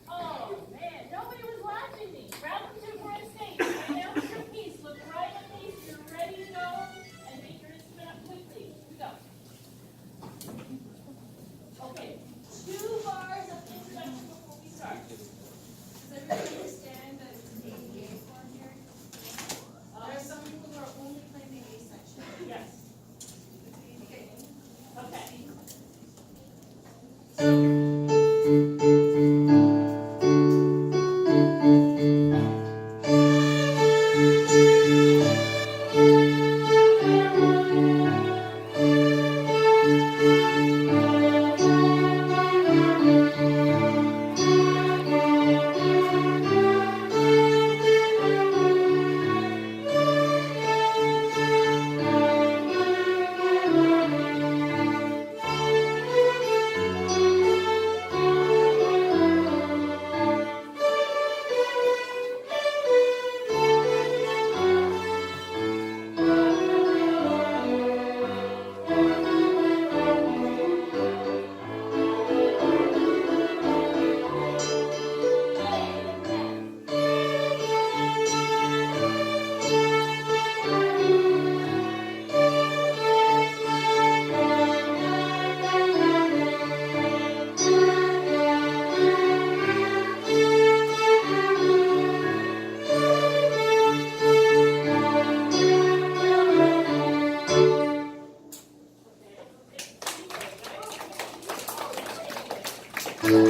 Oh man, nobody was watching me. Round two for a state. Announce your piece. Look right at me. You're ready to go and make your instrument up quickly. Here we go. Okay, 2 bars of introduction before we start. Does everybody understand that it's an ADA form here? There are some people who are only playing the A section. Yes. Okay. Okay.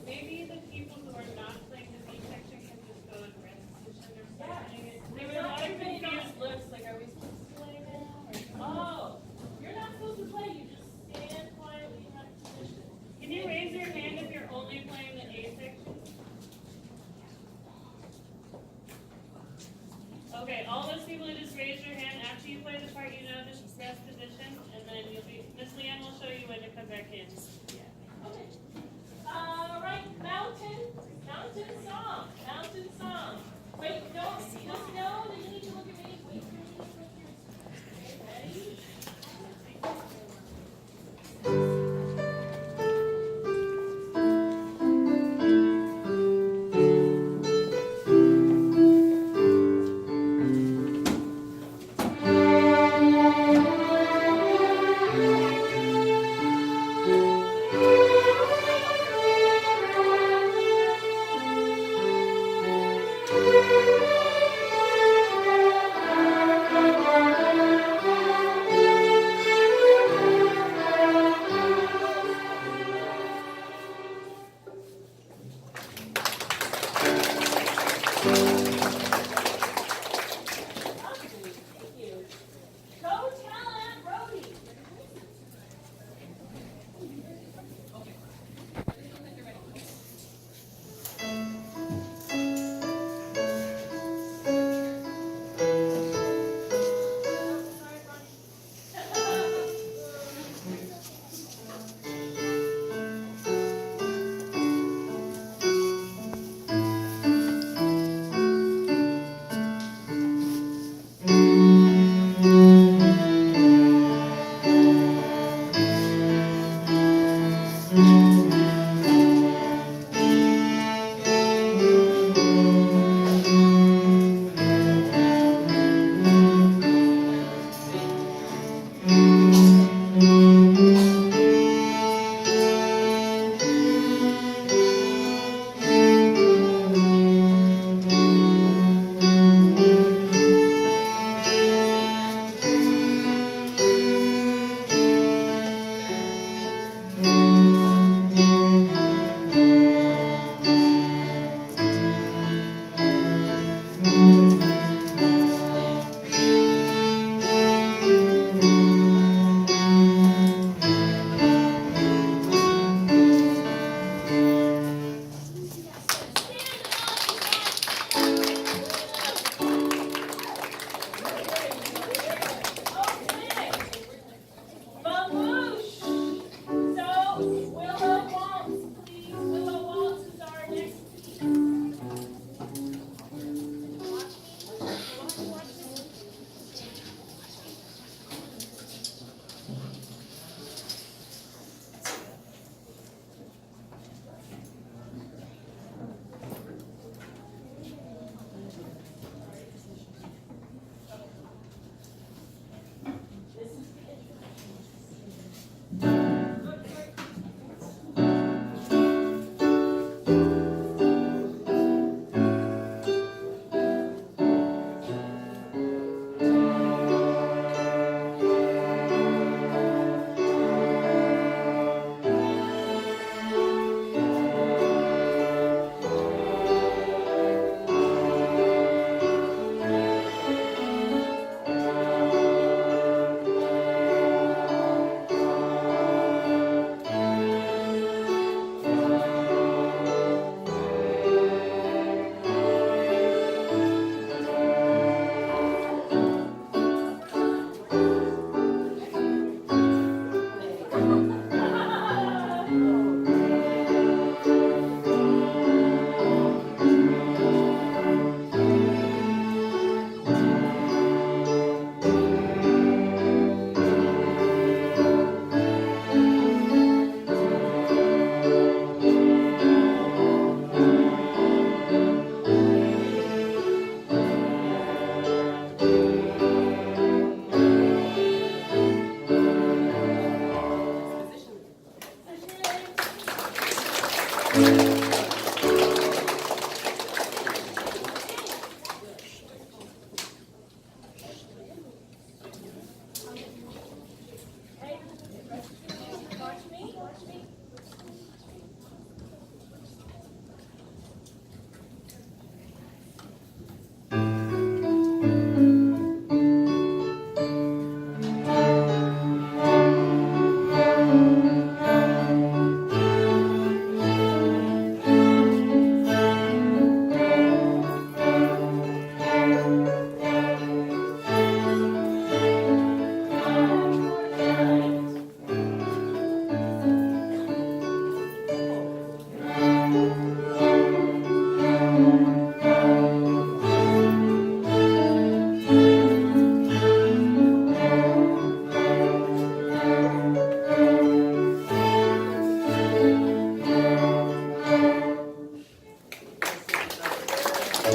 Maybe the people who are not playing the B section can just go and rest position or something. There were a lot of confused looks, like are we supposed to play now? Oh, you're not supposed to play. You just stand quietly and have position. Can you raise your hand if you're only playing the A section? Okay, all those people who just raise your hand after you play the part you know, just rest position, and then you'll be, Miss Leanne will show you when to come back in. Okay. All right, mountain song. Mountain song. Wait, don't, just know that you need to look at me. Wait for me to look at your. Okay, ready?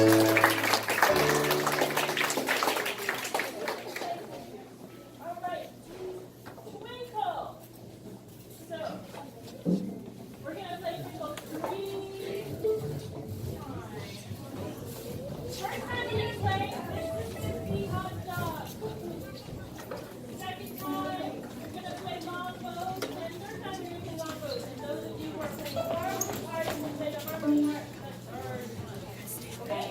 All right, Twinkle. So, we're gonna play Twinkle 3 times. First time we're gonna play Mississippi Hot Dog. Second time, we're gonna play Longbows, and third time we're gonna play Longbows. And those of you who are playing harmony parts will play the harmony part the third time. Okay?